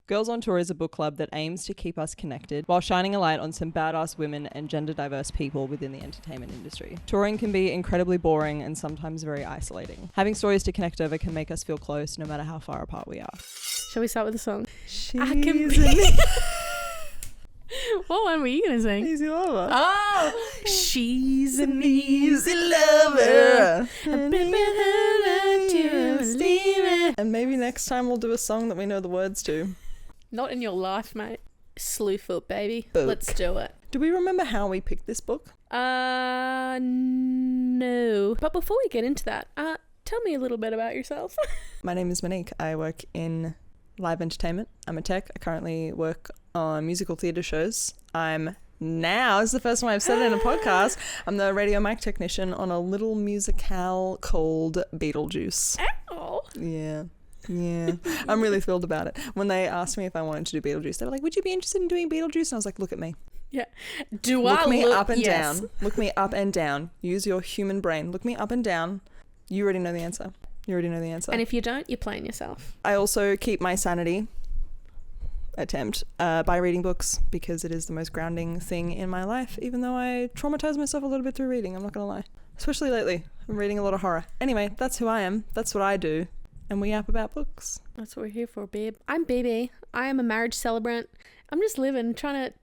Girls on Tour is a book club that aims to keep us connected while shining a light on some badass women and gender diverse people within the entertainment industry. Touring can be incredibly boring and sometimes very isolating. Having stories to connect over can make us feel close no matter how far apart we are. Shall we start with the song? I can be... What one were you going to sing? Easy Lover. Oh! She's an easy lover. And maybe next time we'll do a song that we know the words to. Not in your life, mate. Slewfoot, baby. Book. Let's do it. Do we remember how we picked this book? No. But before we get into that, tell me a little bit about yourself. My name is Monique. I work in live entertainment. I'm a tech. I currently work on musical theatre shows. This is the first time I've said it in a podcast, I'm the radio mic technician on a little musicale called Beetlejuice. Ow. Yeah. I'm really thrilled about it. When they asked me if I wanted to do Beetlejuice, they were like, would you be interested in doing Beetlejuice? And I was like, look at me. Yeah. Look me up and down. Look me up and down. Use your human brain. Look me up and down. You already know the answer. And if you don't, you're playing yourself. I also keep my sanity by reading books because it is the most grounding thing in my life, even though I traumatize myself a little bit through reading. I'm not going to lie. Especially lately. I'm reading a lot of horror. Anyway, that's who I am. That's what I do. And we yap about books. That's what we're here for, babe. I'm Baby. I am a marriage celebrant. I'm just living, trying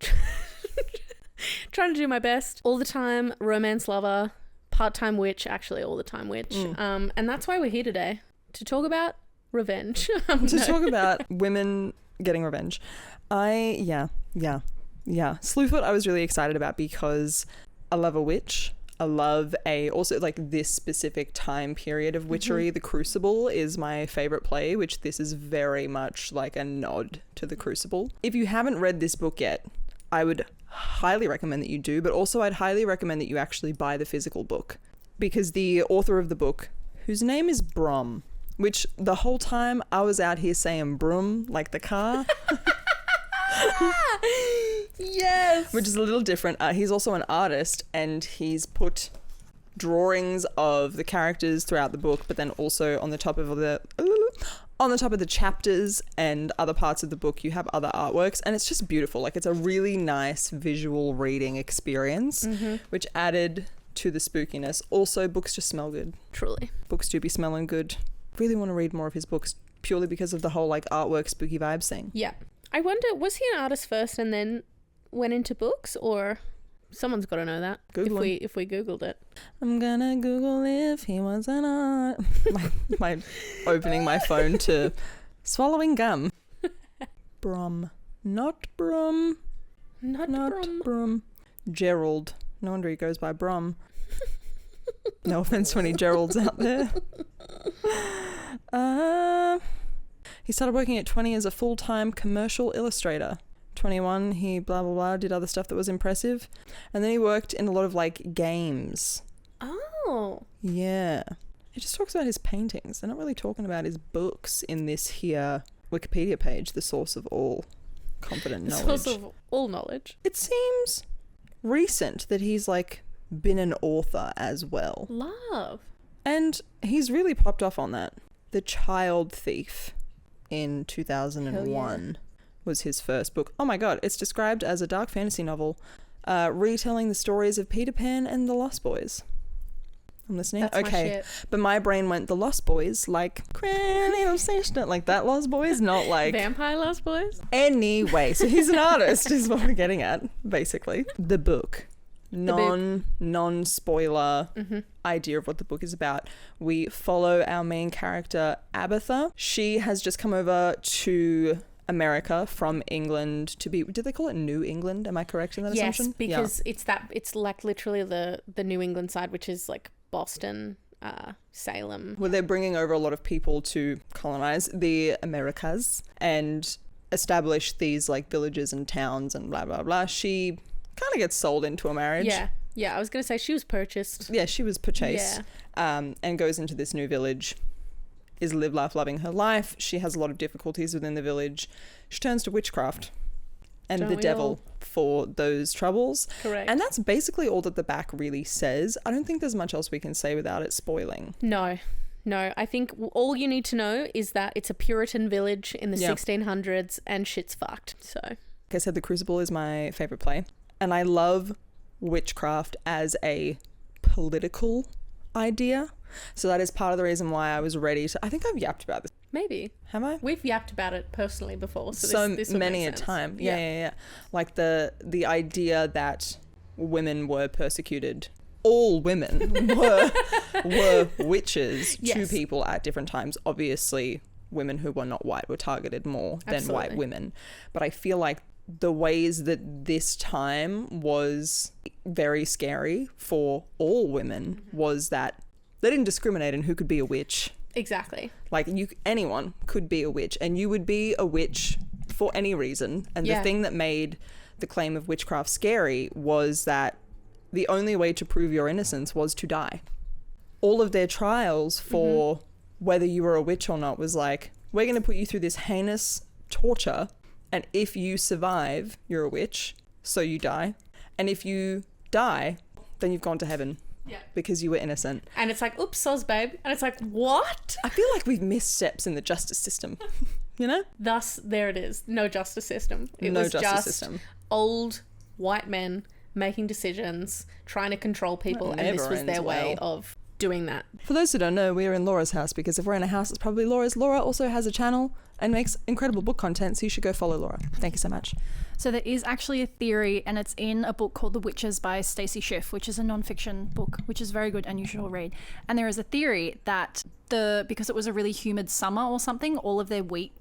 to do my best. All the time, romance lover, part-time witch, actually all the time witch. And that's why we're here today, to talk about revenge. Talk about women getting revenge. Slewfoot I was really excited about because I love a witch. I love also like this specific time period of witchery. The Crucible is my favorite play, which this is very much like a nod to the Crucible. If you haven't read this book yet, I would highly recommend that you do, but also I'd highly recommend that you actually buy the physical book, because the author of the book, whose name is Brom, which the whole time I was out here saying Brom like the car. Yes. Which is a little different. He's also an artist, and he's put drawings of the characters throughout the book, but then also on the top of the chapters and other parts of the book you have other artworks, and it's just beautiful. Like, it's a really nice visual reading experience, which added to the spookiness. Also, books just smell good. Truly. Books do be smelling good. Really want to read more of his books purely because of the whole like artwork spooky vibes thing. Yeah. I wonder, was he an artist first and then went into books, or someone's got to know that if we googled it. I'm gonna Google if he was an art. my opening my phone to swallowing gum. Brom, not Brom, not Brom. Brom. Gerald. No wonder he goes by Brom. No offense to any Geralds out there. He started working at 20 as a full-time commercial illustrator. 21, he blah, blah, blah, did other stuff that was impressive. And then he worked in a lot of, like, games. Oh. Yeah. He just talks about his paintings. They're not really talking about his books in this here Wikipedia page, the source of all confident knowledge. The source of all knowledge. It seems recent that he's, like, been an author as well. Love. And he's really popped off on that. The Child Thief in 2001 was his first book. Oh my god, it's described as a dark fantasy novel retelling the stories of Peter Pan and the Lost Boys. I'm listening. That's okay, my shit. But my brain went the Lost Boys, like Granny Obsession, like that Lost Boys, not like Vampire Lost Boys. Anyway, so he's an artist, is what we're getting at, basically. The book. Non-spoiler idea of what the book is about. We follow our main character, Abatha. She has just come over to America from England to be, did they call it New England? Am I correct in that assumption? Yes, because it's like literally the New England side, which is like Boston, Salem. Well, they're bringing over a lot of people to colonize the Americas and establish these like villages and towns and blah, blah, blah. She kind of gets sold into a marriage. Yeah, I was going to say she was purchased. Yeah, she was purchased. And goes into this new village, is live life loving her life. She has a lot of difficulties within the village. She turns to witchcraft and the devil for those troubles. Correct. And that's basically all that the back really says. I don't think there's much else we can say without it spoiling. No, No, I think all you need to know is that it's a Puritan village in the 1600s and shit's fucked. So, like I said, The Crucible is my favourite play. And I love witchcraft as a political idea. So that is part of the reason why I was ready to... I think I've yapped about this. maybe. Have I? We've yapped about it personally before. So this will many make a sense. time. Yeah. Like the idea that women were persecuted. All women were witches to people at different times. Obviously, women who were not white were targeted more than white women. But I feel like the ways that this time was very scary for all women was that they didn't discriminate in who could be a witch. Exactly. Like anyone could be a witch, and you would be a witch for any reason. And the thing that made the claim of witchcraft scary was that the only way to prove your innocence was to die. All of their trials for whether you were a witch or not was like, we're going to put you through this heinous torture, and if you survive, you're a witch, so you die. And if you die, then you've gone to heaven. Yeah. Because you were innocent. And it's like, oops, soz, babe. And it's like, what? I feel like we've missed steps in the justice system, you know? Thus, there it is. No justice system. It was just old white men making decisions, trying to control people, and this was their way of doing that. For those who don't know, we're in Laura's house, because if we're in a house, it's probably Laura's. Laura also has a channel and makes incredible book content, so you should go follow Laura. Thank you so much. So there is actually a theory, and it's in a book called The Witches by Stacey Schiff, which is a non-fiction book, which is very good and you should all read. And there is a theory that because it was a really humid summer or something, all of their wheat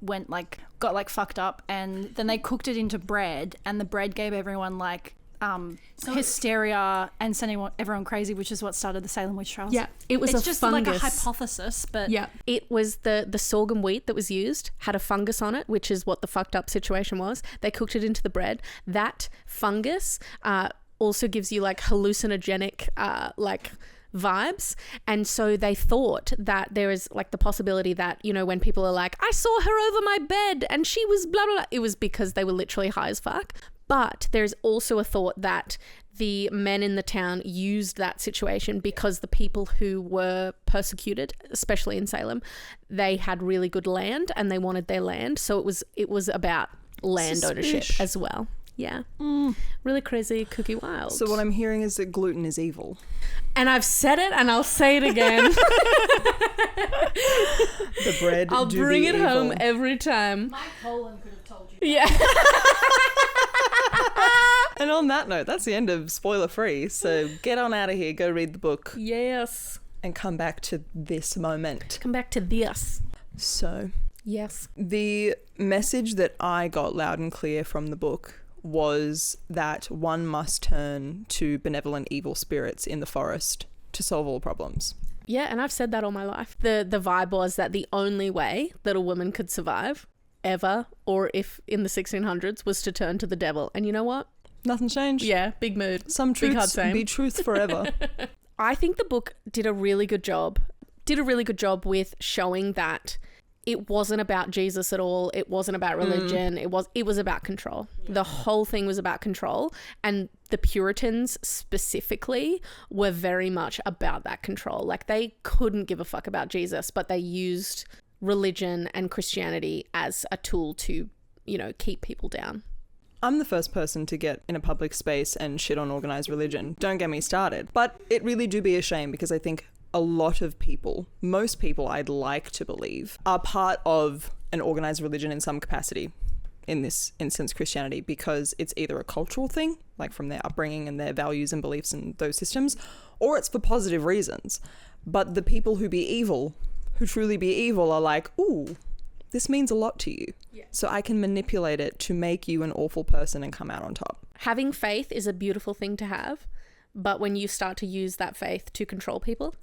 got fucked up, and then they cooked it into bread, and the bread gave everyone hysteria and sending everyone crazy, which is what started the Salem witch trials. Yeah, it's just fungus. like a hypothesis, but it was the sorghum wheat that was used had a fungus on it, which is what the fucked up situation was. They cooked it into the bread. That fungus also gives you hallucinogenic vibes, and so they thought that there is the possibility that, when people are like, I saw her over my bed and she was blah blah blah, it was because they were literally high as fuck. But there's also a thought that the men in the town used that situation because the people who were persecuted, especially in Salem, they had really good land and they wanted their land. So it was about land ownership as well. Yeah. Really crazy, kooky wild. So what I'm hearing is that gluten is evil. And I've said it and I'll say it again. The bread I'll bring it evil. Home every time. My colon could have told you. Yeah. And on that note, that's the end of spoiler free. So get on out of here, go read the book. Yes. And come back to this moment. Come back to this. So. Yes. The message that I got loud and clear from the book was that one must turn to benevolent evil spirits in the forest to solve all problems. Yeah, and I've said that all my life. The vibe was that the only way that a woman could survive ever, or if in the 1600s, was to turn to the devil. And you know what? Nothing's changed. Yeah, big mood. Some truths be truths forever. I think the book did a really good job with showing that it wasn't about Jesus at all. It wasn't about religion. It was about control. Yeah. The whole thing was about control. And the Puritans specifically were very much about that control. They couldn't give a fuck about Jesus, but they used religion and Christianity as a tool to, keep people down. I'm the first person to get in a public space and shit on organised religion. Don't get me started. But it really do be a shame, because I think a lot of people, most people I'd like to believe, are part of an organised religion in some capacity, in this instance Christianity, because it's either a cultural thing, from their upbringing and their values and beliefs and those systems, or it's for positive reasons. But the people who truly be evil are like, ooh, this means a lot to you. Yeah. So I can manipulate it to make you an awful person and come out on top. Having faith is a beautiful thing to have, but when you start to use that faith to control people,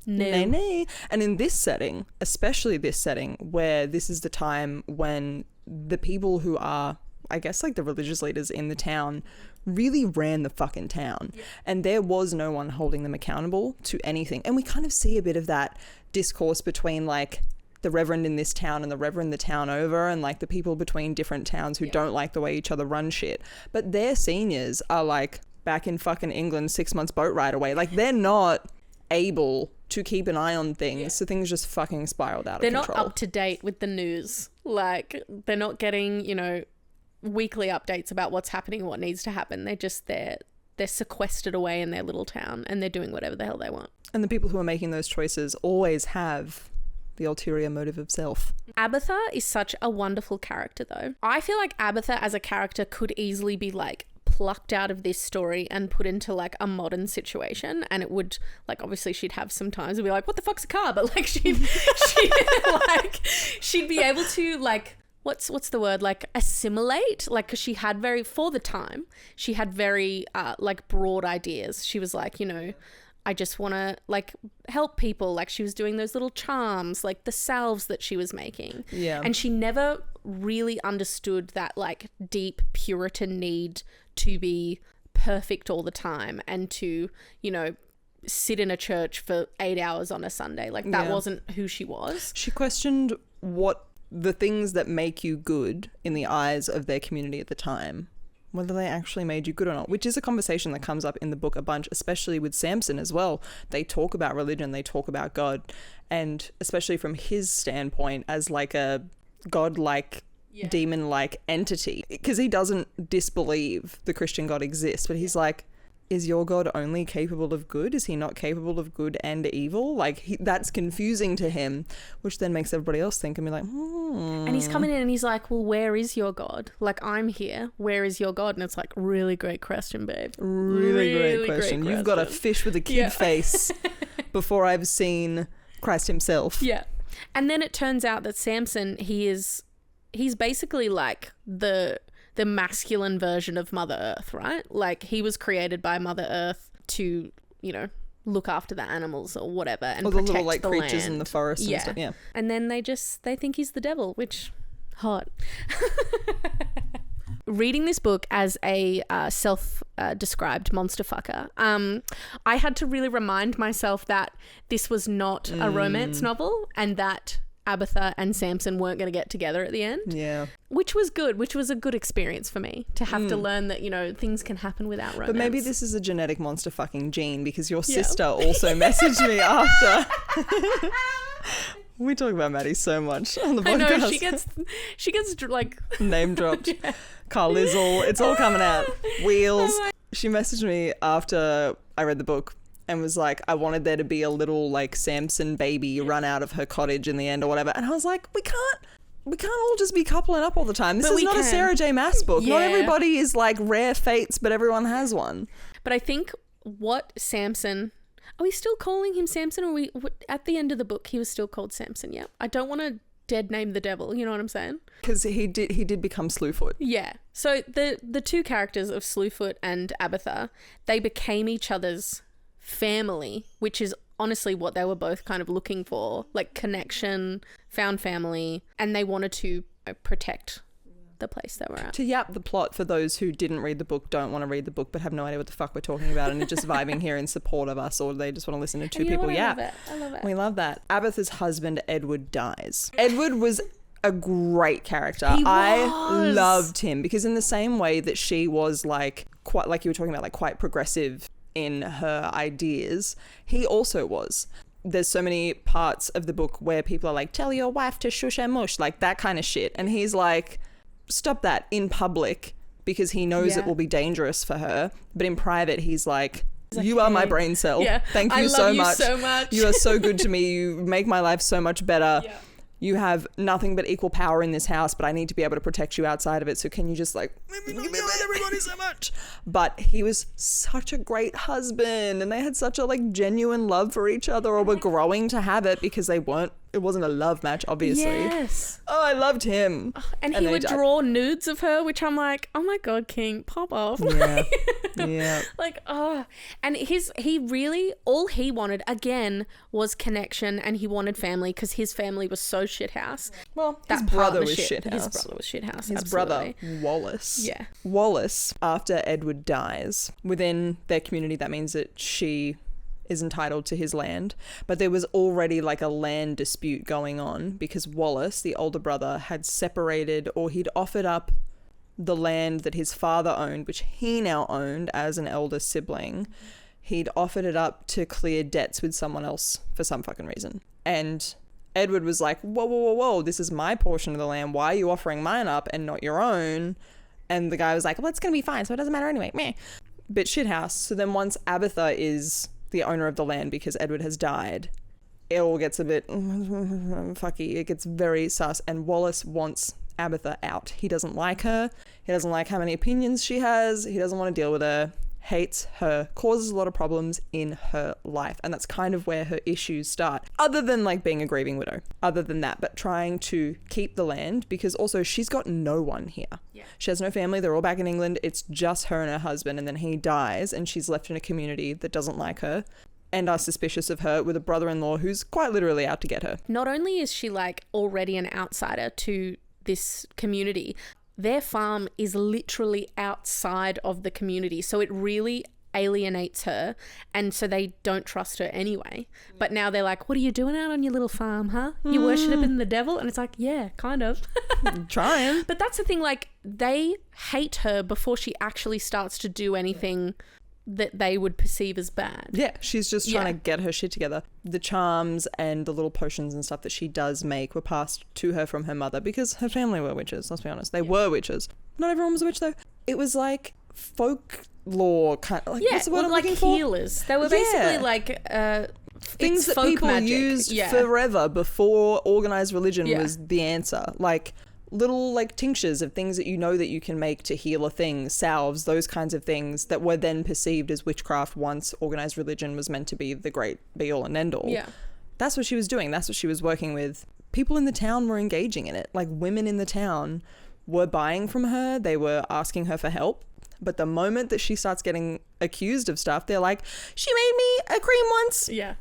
no. And in this setting, especially this setting, where this is the time when the people who are, I guess, the religious leaders in the town really ran the fucking town. Yeah. And there was no one holding them accountable to anything. And we kind of see a bit of that discourse between the reverend in this town and the reverend the town over, and the people between different towns who don't like the way each other run shit. But their seniors are back in fucking England 6 months boat ride away. They're not able to keep an eye on things. So things just fucking spiraled out of control. They're not up to date with the news. Like, they're not getting, you know, weekly updates about what's happening and what needs to happen. They're sequestered away in their little town and they're doing whatever the hell they want. And the people who are making those choices always have the ulterior motive of self. Abatha is such a wonderful character, though. I feel like Abatha as a character could easily be like plucked out of this story and put into like a modern situation, and it would, like, obviously she'd have some times and be like, what the fuck's a car? But like she'd be able to, like, what's the word, like, assimilate, like, because she had very, for the time, she had very like broad ideas. She was like, you know, I just want to like help people. Like, she was doing those little charms, like the salves that she was making. Yeah. And she never really understood that like deep Puritan need to be perfect all the time and to, you know, sit in a church for 8 hours on a Sunday. Like, that wasn't who she was. She questioned what the things that make you good in the eyes of their community at the time, whether they actually made you good or not, which is a conversation that comes up in the book a bunch, especially with Samson as well. They talk about religion, they talk about God, and especially from his standpoint as like a godlike, demon-like entity, because he doesn't disbelieve the Christian God exists, but he's like, is your God only capable of good? Is he not capable of good and evil? Like, that's confusing to him, which then makes everybody else think and be like, And he's coming in and he's like, well, where is your God? Like, I'm here. Where is your God? And it's like, really great question, babe. Really great question. You've got a fish with a kid face before I've seen Christ himself. Yeah. And then it turns out that Samson, he's basically like the masculine version of Mother Earth, right? Like, he was created by Mother Earth to, you know, look after the animals or whatever and protect the little like the creatures land. in the forest and stuff. Yeah. And then they think he's the devil, which, hot. Reading this book as a self-described monster fucker, I had to really remind myself that this was not a romance novel and that Abatha and Samson weren't going to get together at the end. Yeah. Which was good, which was a good experience for me to have to learn that, you know, things can happen without romance. But maybe this is a genetic monster fucking gene, because your sister also messaged me after. We talk about Maddie so much on the podcast. I know, she gets like name dropped. Carlizzle, it's all coming out. Wheels. She messaged me after I read the book and was like, I wanted there to be a little like Samson baby run out of her cottage in the end or whatever. And I was like, we can't all just be coupling up all the time. This is not a Sarah J. Maas book. Not everybody is like rare fates, but everyone has one. But I think what Samson... Are we still calling him Samson, or at the end of the book he was still called Samson? Yeah. I don't want to dead name the devil, you know what I'm saying? Because he did become Slewfoot. Yeah. So the two characters of Slewfoot and Abatha, they became each other's family, which is honestly what they were both kind of looking for, like connection, found family, and they wanted to protect the place they were at. To yap the plot for those who didn't read the book, don't want to read the book, but have no idea what the fuck we're talking about and are just vibing here in support of us, or they just want to listen to two people yap. I love it. We love that. Abatha's husband, Edward, dies. Edward was a great character. I loved him because in the same way that she was like, quite like you were talking about, like quite progressive in her ideas, he also was. There's so many parts of the book where people are like, tell your wife to shush and mush, like that kind of shit. And he's like, stop that in public, because he knows it will be dangerous for her. But in private, he's like, you are my brain cell. Yeah. Thank you so much. I love you so much. You are so good to me. You make my life so much better. Yeah. You have nothing but equal power in this house, but I need to be able to protect you outside of it. So can you just like, give me everybody so much? But he was such a great husband, and they had such a like genuine love for each other, or were growing to have it, because it wasn't a love match, obviously. Yes. Oh, I loved him. And he would draw nudes of her, which I'm like, oh my God, King, pop off. Yeah. Yeah. Like, oh. And he really, all he wanted, again, was connection, and he wanted family, because his family was so shithouse. Well, his brother was shithouse. His brother was shithouse, His brother, Wallace. Yeah. Wallace, after Edward dies, within their community, that means that she is entitled to his land, but there was already like a land dispute going on, because Wallace, the older brother, had separated, or he'd offered up the land that his father owned, which he now owned as an elder sibling, he'd offered it up to clear debts with someone else for some fucking reason. And Edward was like, whoa, whoa, whoa, whoa, this is my portion of the land. Why are you offering mine up and not your own? And the guy was like, well, it's going to be fine, so it doesn't matter anyway. Meh. Bit shithouse. So then once Abatha is the owner of the land because Edward has died, it all gets a bit fucky. It gets very sus. And Wallace wants Abatha out. He doesn't like her. He doesn't like how many opinions she has. He doesn't want to deal with her. Hates her. Causes a lot of problems in her life. And that's kind of where her issues start. Other than like being a grieving widow. Other than that. But trying to keep the land because also she's got no one here. Yeah. She has no family. They're all back in England. It's just her and her husband. And then he dies and she's left in a community that doesn't like her and are suspicious of her with a brother-in-law who's quite literally out to get her. Not only is she like already an outsider to this community, their farm is literally outside of the community. So it really alienates her. And so they don't trust her anyway. But now they're like, what are you doing out on your little farm, huh? You worshipping the devil? And it's like, yeah, kind of. Trying. But that's the thing, like they hate her before she actually starts to do anything that they would perceive as bad. Yeah, she's just trying to get her shit together. The charms and the little potions and stuff that she does make were passed to her from her mother because her family were witches, let's be honest. They were witches. Not everyone was a witch though. It was like folklore kind of, like, what's the word I'm like looking for? Healers. They were basically like things that people used forever before organized religion was the answer. Like little like tinctures of things that you know that you can make to heal a thing, salves, those kinds of things that were then perceived as witchcraft once organized religion was meant to be the great be all and end all. Yeah. That's what she was doing. That's what she was working with. People in the town were engaging in it. Like women in the town were buying from her. They were asking her for help. But the moment that she starts getting accused of stuff, they're like, she made me a cream once. Yeah.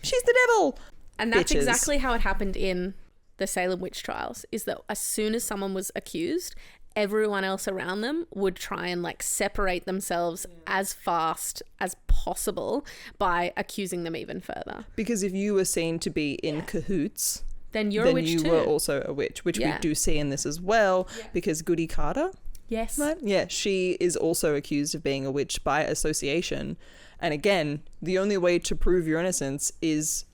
She's the devil. And that's exactly how it happened in the Salem witch trials, is that as soon as someone was accused, everyone else around them would try and like separate themselves as fast as possible by accusing them even further. Because if you were seen to be in cahoots, then you're a witch too. Then you were also a witch, which we do see in this as well, because Goody Carter, yes, right? Yeah, she is also accused of being a witch by association. And again, the only way to prove your innocence is,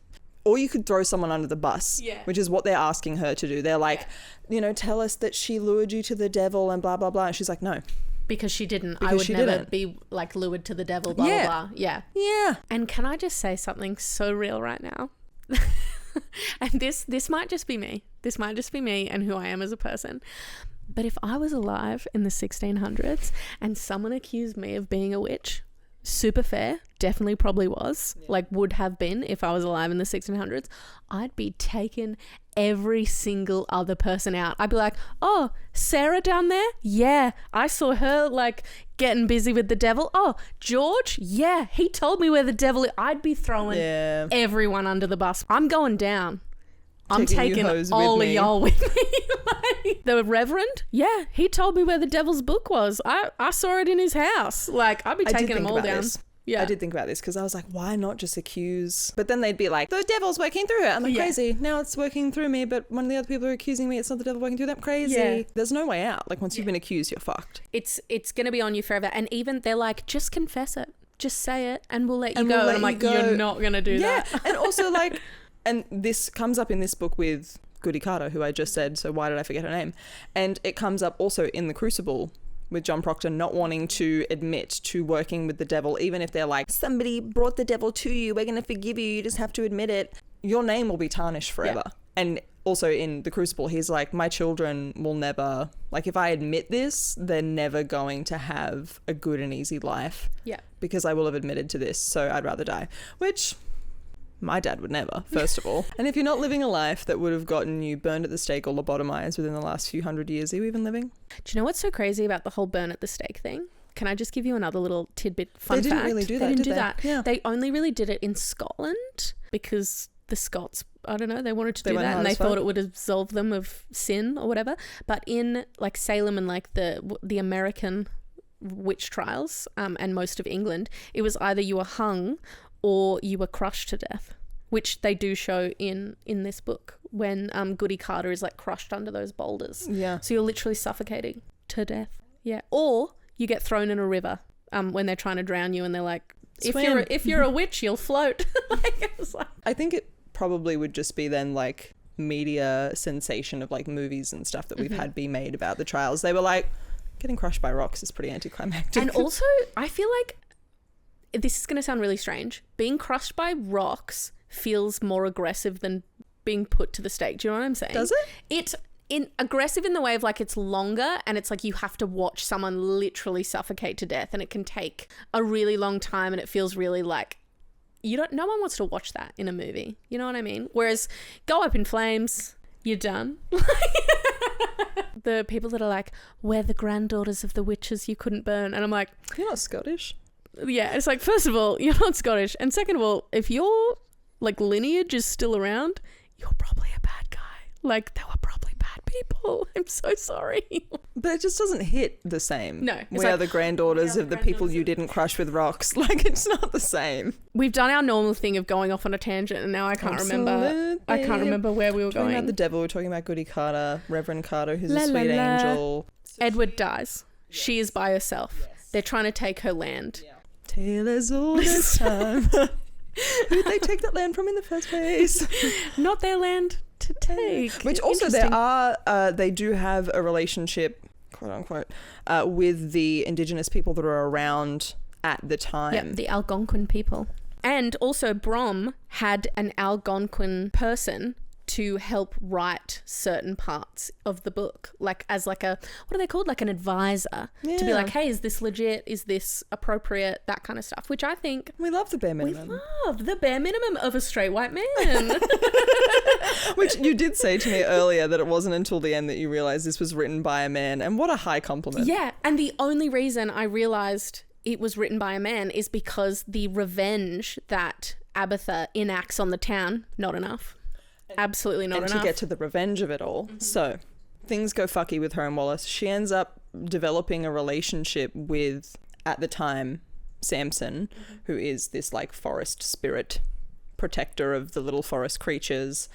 or you could throw someone under the bus, which is what they're asking her to do. They're like, you know, tell us that she lured you to the devil and blah, blah, blah. And she's like, no. Because she didn't. I would never be like lured to the devil, blah, blah, blah. Yeah. Yeah. And can I just say something so real right now? And this might just be me. This might just be me and who I am as a person. But if I was alive in the 1600s and someone accused me of being a witch, super fair, definitely probably was, like would have been if I was alive in the 1600s, I'd be taking every single other person out. I'd be like, oh, Sarah down there? Yeah, I saw her like getting busy with the devil. Oh, George? Yeah, he told me where the devil is. I'd be throwing everyone under the bus. I'm going down. I'm taking all of y'all with me. Like, the Reverend, yeah, he told me where the devil's book was. I saw it in his house. Like, I'd be taking them all down. Yeah. I did think about this because I was like, why not just accuse? But then they'd be like, the devil's working through it. I'm like, crazy. Now it's working through me, but when the other people are accusing me, it's not the devil working through them. Crazy. Yeah. There's no way out. Like once you've been accused, you're fucked. It's going to be on you forever. And even they're like, just confess it. Just say it and we'll let you go. And I'm like, you're not going to do that. Yeah. And also like, and this comes up in this book with Goody Carter, who I just said, so why did I forget her name? And it comes up also in The Crucible with John Proctor not wanting to admit to working with the devil, even if they're like, somebody brought the devil to you, we're going to forgive you, you just have to admit it. Your name will be tarnished forever. Yeah. And also in The Crucible, he's like, my children will never, like if I admit this, they're never going to have a good and easy life. Yeah. Because I will have admitted to this, so I'd rather die. Which my dad would never, first of all. And if you're not living a life that would have gotten you burned at the stake or lobotomized within the last few hundred years, are you even living? Do you know what's so crazy about the whole burn at the stake thing? Can I just give you another little tidbit fun fact? They didn't really do that, did they? Yeah. They only really did it in Scotland because the Scots, I don't know, they wanted to do that and they thought it would absolve them of sin or whatever. But in like Salem and like the American witch trials and most of England, it was either you were hung or you were crushed to death, which they do show in this book when Goody Carter is like crushed under those boulders. Yeah. So you're literally suffocating to death. Yeah. Or you get thrown in a river when they're trying to drown you and they're like Swim. If you're a witch, you'll float. Like, it was like, I think it probably would just be then like media sensation of like movies and stuff that we've had be made about the trials. They were like, getting crushed by rocks is pretty anticlimactic. and also, I feel like this is going to sound really strange. Being crushed by rocks feels more aggressive than being put to the stake. Do you know what I'm saying? Does it? It's aggressive in the way of like it's longer and it's like you have to watch someone literally suffocate to death, and it can take a really long time, and it feels really like no one wants to watch that in a movie. You know what I mean? Whereas go up in flames, you're done. The people that are like, we're the granddaughters of the witches you couldn't burn. And I'm like, You're not Scottish. yeah, it's like, first of all, you're not Scottish. And second of all, if your like lineage is still around, you're probably a bad guy. Like, they were probably bad people. I'm so sorry. But it just doesn't hit the same. No, it's We are like, the granddaughters of the people you didn't crush with rocks. Like, it's not the same. we've done our normal thing of going off on a tangent, and now I can't remember where we were Talking about going. the devil, we're talking about Goody Carter, Reverend Carter, who's La, a la, sweet la. angel. Edward dies. She is by herself. They're trying to take her land. Tale as old as time. Who did they take that land from in the first place? Not their land to take. Which also they do have a relationship, quote unquote, with the indigenous people that are around at the time. Yep, the Algonquin people. And also Brom had an Algonquin person to help write certain parts of the book, like as like a, what are they called? Like an advisor, to be Yeah. like, hey, is this legit? Is this appropriate? That kind of stuff, which I think We love the bare we minimum. love the bare minimum of a straight white man. Which you did say to me earlier that it wasn't until the end that you realised this was written by a man, and what a high compliment. Yeah, and the only reason I realised it was written by a man is because the revenge that Abatha enacts on the town, not enough. Absolutely not And enough. to get to the revenge of it all. So things go fucky with her and Wallace. She ends up developing a relationship with, at the time, Samson, who is this like forest spirit protector of the little forest creatures.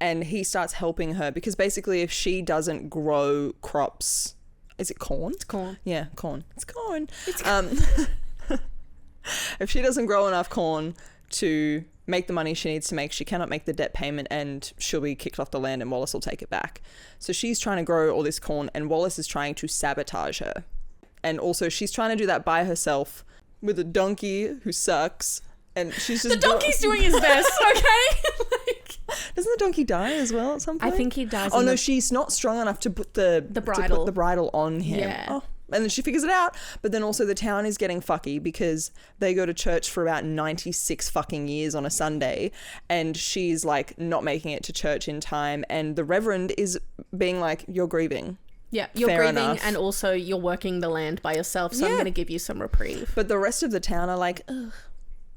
And he starts helping her because basically if she doesn't grow crops, is it corn? It's corn. Yeah, corn. It's corn. If she doesn't grow enough corn to make the money she needs to make, she cannot make the debt payment, and she'll be kicked off the land and Wallace will take it back. So she's trying to grow all this corn and Wallace is trying to sabotage her. And also she's trying to do that by herself with a donkey who sucks. And she's just The donkey's doing his best, okay? Like, Doesn't the donkey die as well at some I point? think he dies. Oh in no, the- she's not strong enough to put the bridle. to put the bridle on him. Yeah. Oh. And then she figures it out, but then also the town is getting fucky because they go to church for about 96 fucking years on a Sunday, and she's like not making it to church in time, and the reverend is being like, "You're grieving." Yeah, you're Fair grieving enough. and also you're working the land by yourself, so I'm Yeah. going to give you some reprieve. But the rest of the town are like, "Ugh,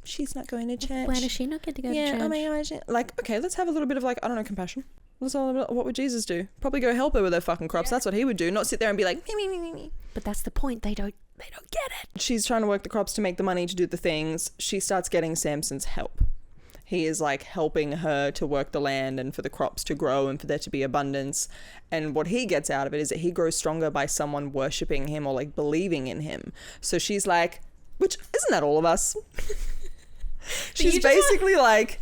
she's not going to church." Why does she not get to go Yeah, to church? oh my gosh. Like, okay, let's have a little bit of like, I don't know, compassion. What would Jesus do? Probably go help her with her fucking crops. That's what he would do. Not sit there and be like, me. But that's the point. They don't get it. She's trying to work the crops to make the money to do the things. She starts getting Samson's help. He is like helping her to work the land and for the crops to grow and for there to be abundance. And what he gets out of it is that he grows stronger by someone worshipping him or like believing in him. So she's like, which isn't that all of us? She's just basically like,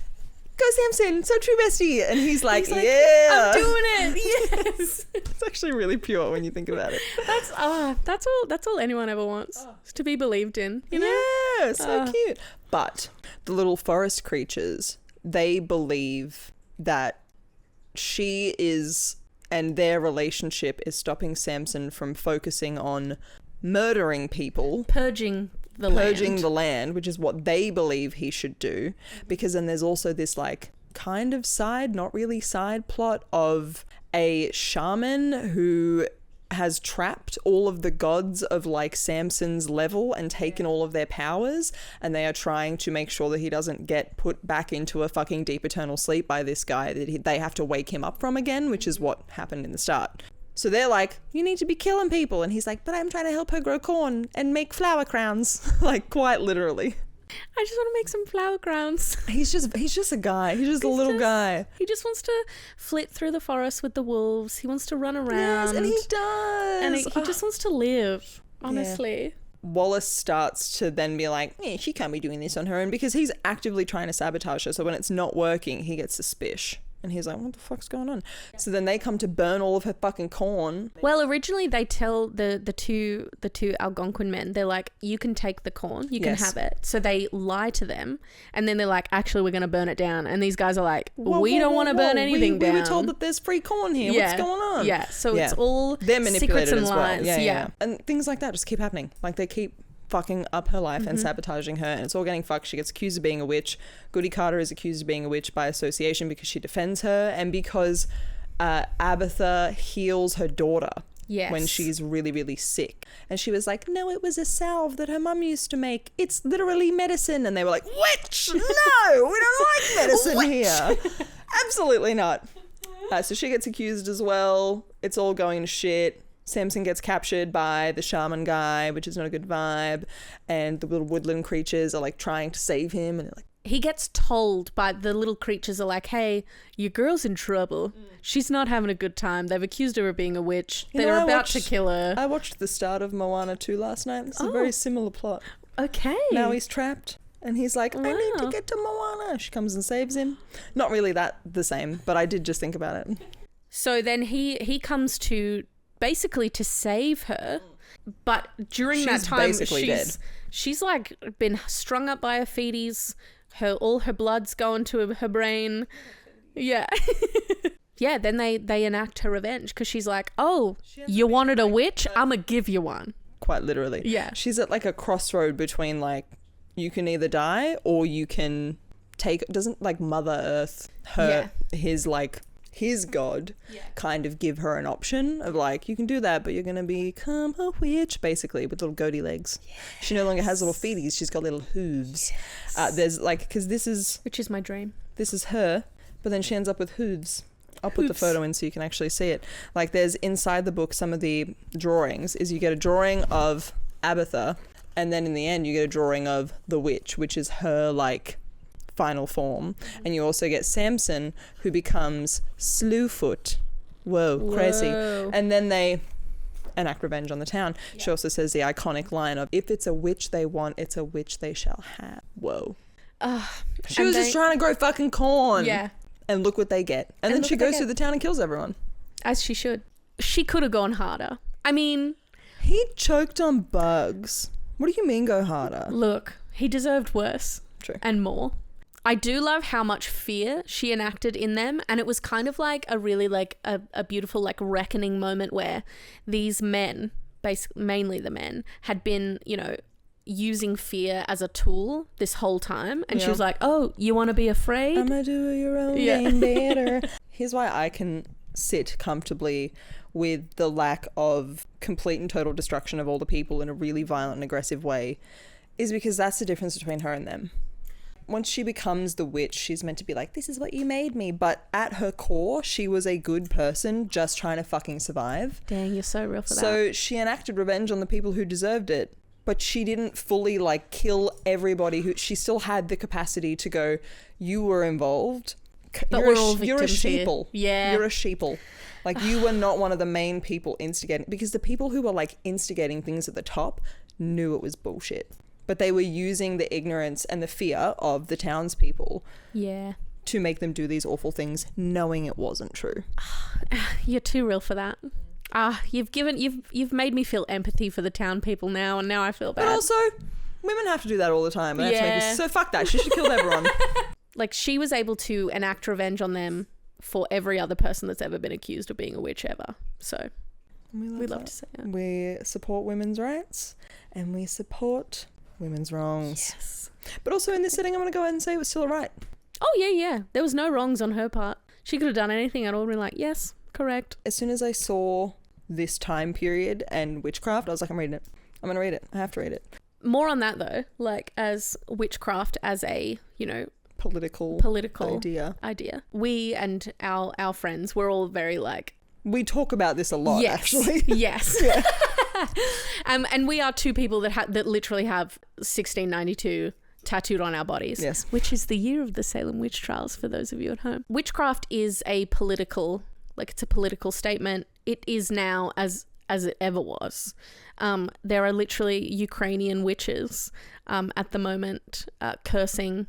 go Samson, so true bestie. And he's like, He's like, yeah. I'm doing it. Yes. It's actually really pure when you think about it. That's all anyone ever wants. Is to be believed in, you know? Yeah, so cute. But the little forest creatures, they believe that she is, and their relationship is stopping Samson from focusing on murdering people, Purging the land. which is what they believe he should do. Because then there's also this like kind of side, not really side plot of a shaman who has trapped all of the gods of like Samson's level and taken all of their powers, and they are trying to make sure that he doesn't get put back into a fucking deep eternal sleep by this guy that they have to wake him up from again, which is what happened in the start. So they're like, you need to be killing people, and he's like, but I'm trying to help her grow corn and make flower crowns. Like, quite literally. I just want to make some flower crowns. He's just a guy. He's just a little guy. He just wants to flit through the forest with the wolves. He wants to run around. Yes, and he does. And he just wants to live, honestly. Wallace starts to then be like, yeah, she can't be doing this on her own, because he's actively trying to sabotage her. So when it's not working, he gets suspicious. And he's like, what the fuck's going on? So then they come to burn all of her fucking corn. Well, originally they tell the two Algonquin men, they're like, you can take the corn, you can have it. So they lie to them, and then they're like, actually, we're going to burn it down. And these guys are like, we don't want to burn anything down. We were told that there's free corn here. What's going on? Yeah, so it's all they're manipulated secrets and as well. lies. Yeah. And things like that just keep happening. Like they keep fucking up her life and sabotaging her, and it's all getting fucked. She gets accused of being a witch. Goody Carter is accused of being a witch by association because she defends her, and because Abatha heals her daughter when she's really, really sick. And she was like, no, it was a salve that her mum used to make. It's literally medicine. And they were like, witch! No, we don't like medicine here. Absolutely not. So she gets accused as well. It's all going to shit. Samson gets captured by the shaman guy, which is not a good vibe, and the little woodland creatures are like trying to save him, and they're like, he gets told by the little creatures are like, hey, your girl's in trouble. She's not having a good time. They've accused her of being a witch. They're about to kill her. I watched the start of Moana 2 last night. It's a very similar plot. Okay. Now he's trapped. And he's like, I need to get to Moana. She comes and saves him. Not really that the same, but I did just think about it. So then he comes to basically to save her, but during that time she's like been strung up by her feeties. All her blood's going to her brain. Yeah. Yeah, then they enact her revenge because she's like, oh, you wanted a witch? I'ma give you one. Quite literally. Yeah. She's at like a crossroad between like, you can either die or you can doesn't like Mother Earth, his god, kind of give her an option of like, you can do that, but you're going to become a witch, basically, with little goatee legs. Yes. She no longer has little feeties. She's got little hooves. Yes. There's like, because which is my dream. This is her, but then she ends up with hooves. I'll put the photo in so you can actually see it. Like there's inside the book, some of the drawings is you get a drawing of Abatha, and then in the end you get a drawing of the witch, which is her like final form. And you also get Samson, who becomes Slewfoot. Whoa, crazy. And then they enact revenge on the town. Yeah. She also says the iconic line of, if it's a witch they want, it's a witch they shall have. Whoa. She was just trying to grow fucking corn. Yeah. And look what they get. And then she goes through the town and kills everyone. As she should. She could have gone harder. I mean, he choked on bugs. What do you mean go harder? Look, he deserved worse. True. And more. I do love how much fear she enacted in them, and it was kind of like a really like a beautiful like reckoning moment where these men, mainly the men, had been, you know, using fear as a tool this whole time, and she was like, oh, you want to be afraid? I'ma do your own game better. Here's why I can sit comfortably with the lack of complete and total destruction of all the people in a really violent and aggressive way, is because that's the difference between her and them. Once she becomes the witch, she's meant to be like, this is what you made me. But at her core, she was a good person just trying to fucking survive. Dang, you're so real for that. So she enacted revenge on the people who deserved it. But she didn't fully like kill everybody who, she still had the capacity to go, you were involved. But you're a sheeple. Yeah. You're a sheeple. Like you were not one of the main people instigating, because the people who were like instigating things at the top knew it was bullshit. But they were using the ignorance and the fear of the townspeople to make them do these awful things, knowing it wasn't true. You're too real for that. You've made me feel empathy for the town people now, and now I feel bad. But also, women have to do that all the time. So fuck that. She should kill everyone. Like, she was able to enact revenge on them for every other person that's ever been accused of being a witch ever. So we love to say it. We support women's rights, and we support women's wrongs. Yes. But also in this setting, I'm going to go ahead and say it was still right. Oh, yeah. There was no wrongs on her part. She could have done anything at all. Been like, yes, correct. As soon as I saw this time period and witchcraft, I was like, I'm reading it. I'm going to read it. I have to read it. More on that, though. Like, as witchcraft as a, you know, political idea. We and our friends, we're all very like... We talk about this a lot, actually. Yes. And we are two people that literally have 1692 tattooed on our bodies. Yes. Which is the year of the Salem witch trials for those of you at home. Witchcraft is a political, like it's a political statement. It is now, as as it ever was. There are literally Ukrainian witches at the moment cursing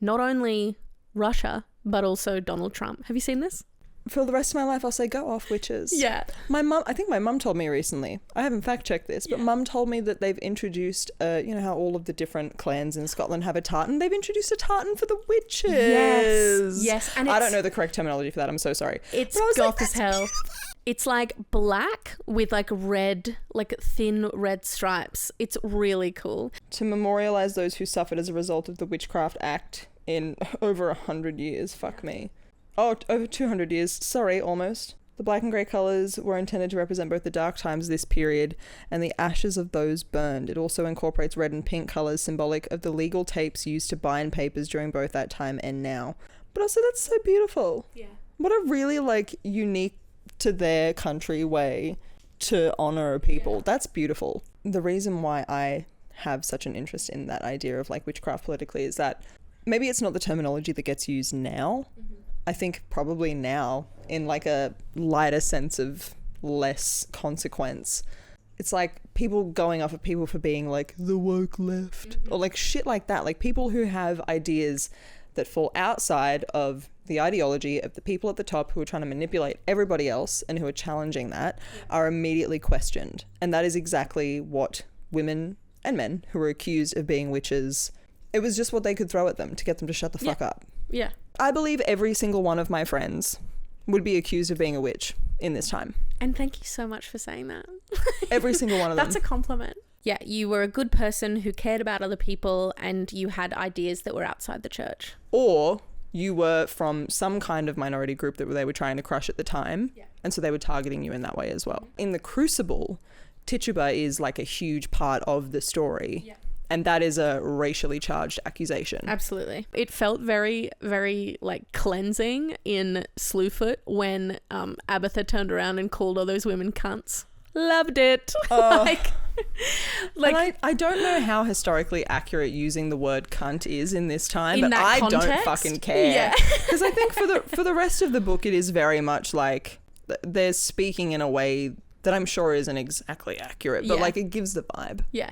not only Russia, but also Donald Trump. Have you seen this? For the rest of my life, I'll say go off, witches. Yeah. I think my mum told me recently, I haven't fact checked this, but mum told me that they've introduced, you know how all of the different clans in Scotland have a tartan? They've introduced a tartan for the witches. Yes. And I don't know the correct terminology for that. I'm so sorry. It's goth as hell. It's like black with like red, like thin red stripes. It's really cool. To memorialise those who suffered as a result of the Witchcraft Act in over 100 years. Fuck me. Oh, over 200 years. Sorry, almost. The black and grey colours were intended to represent both the dark times of this period and the ashes of those burned. It also incorporates red and pink colours, symbolic of the legal tapes used to bind papers during both that time and now. But also, that's so beautiful. Yeah. What a really, like, unique to their country way to honour people. Yeah. That's beautiful. The reason why I have such an interest in that idea of, like, witchcraft politically is that maybe it's not the terminology that gets used now. Mm-hmm. I think probably now, in like a lighter sense of less consequence, it's like people going off at people for being like the woke left, or like shit like that. Like people who have ideas that fall outside of the ideology of the people at the top who are trying to manipulate everybody else and who are challenging that are immediately questioned. And that is exactly what women and men who were accused of being witches, it was just what they could throw at them to get them to shut the fuck up. Yeah. I believe every single one of my friends would be accused of being a witch in this time. And thank you so much for saying that. Every single one of them. That's a compliment. Yeah, you were a good person who cared about other people and you had ideas that were outside the church. Or you were from some kind of minority group that they were trying to crush at the time. Yeah. And so they were targeting you in that way as well. In the Crucible, Tituba is like a huge part of the story. Yeah. And that is a racially charged accusation. Absolutely. It felt very, very like cleansing in Slewfoot when Abatha turned around and called all those women cunts. Loved it. like I don't know how historically accurate using the word cunt is in this time, but I context, don't fucking care. Yeah. Because I think for the rest of the book, it is very much like they're speaking in a way that I'm sure isn't exactly accurate, but like it gives the vibe. Yeah.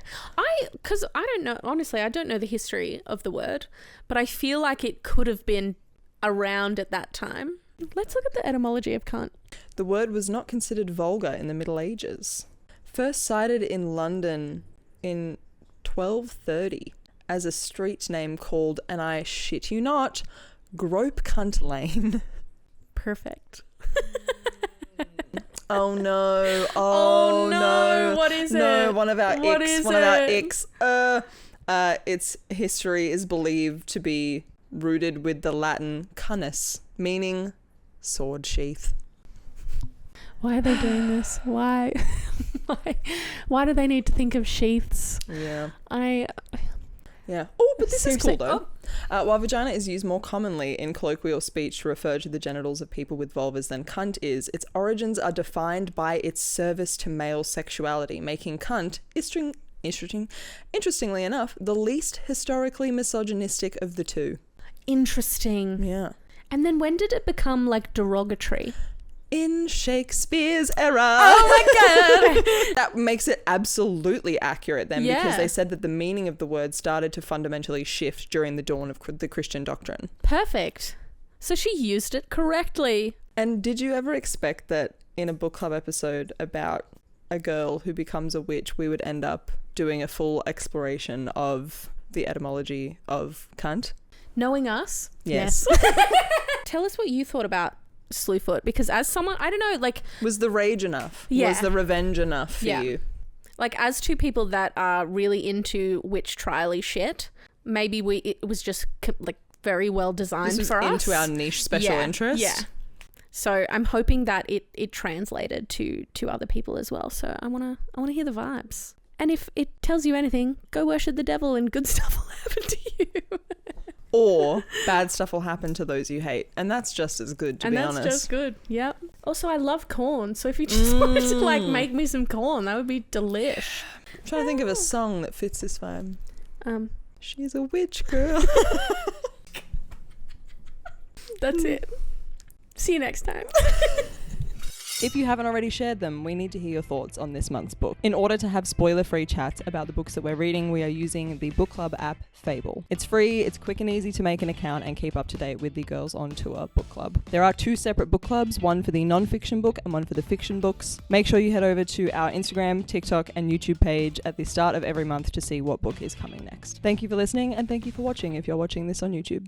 Because I don't know, honestly, I don't know the history of the word, but I feel like it could have been around at that time. Let's look at the etymology of cunt. The word was not considered vulgar in the Middle Ages. First cited in London in 1230 as a street name called, and I shit you not, Grope Cunt Lane. Perfect. Oh no! Oh no! What is it? No, one of our icks. Its history is believed to be rooted with the Latin cunus, meaning sword sheath. Why are they doing this? Why? Why do they need to think of sheaths? Yeah. Yeah. Oh, but this Seriously. Is cool though. While vagina is used more commonly in colloquial speech to refer to the genitals of people with vulvas than cunt is, its origins are defined by its service to male sexuality, making cunt, interestingly enough, the least historically misogynistic of the two. Interesting. Yeah. And then when did it become like derogatory? In Shakespeare's era. Oh my god. That makes it absolutely accurate then, because they said that the meaning of the word started to fundamentally shift during the dawn of the Christian doctrine. Perfect. So she used it correctly. And did you ever expect that in a book club episode about a girl who becomes a witch, we would end up doing a full exploration of the etymology of cunt? Knowing us? Yes. Tell us what you thought about Slewfoot, because as someone, I don't know, like, was the rage enough? Yeah. Was the revenge enough for you? Like, as two people that are really into witch trial-y shit, maybe it was just like very well designed this was for us. Into our niche special interest. Yeah. So I'm hoping that it translated to other people as well. So I wanna hear the vibes. And if it tells you anything, go worship the devil and good stuff will happen to you. Or bad stuff will happen to those you hate. And that's just as good, to be honest. And that's just good. Yep. Also, I love corn. So if you just wanted to like make me some corn, that would be delish. I'm trying to think of a song that fits this vibe. She's a witch girl. That's it. See you next time. If you haven't already shared them, we need to hear your thoughts on this month's book. In order to have spoiler-free chats about the books that we're reading, we are using the book club app Fable. It's free, it's quick and easy to make an account and keep up to date with the Girls on Tour book club. There are 2 separate book clubs, one for the non-fiction book and one for the fiction books. Make sure you head over to our Instagram, TikTok and YouTube page at the start of every month to see what book is coming next. Thank you for listening and thank you for watching if you're watching this on YouTube.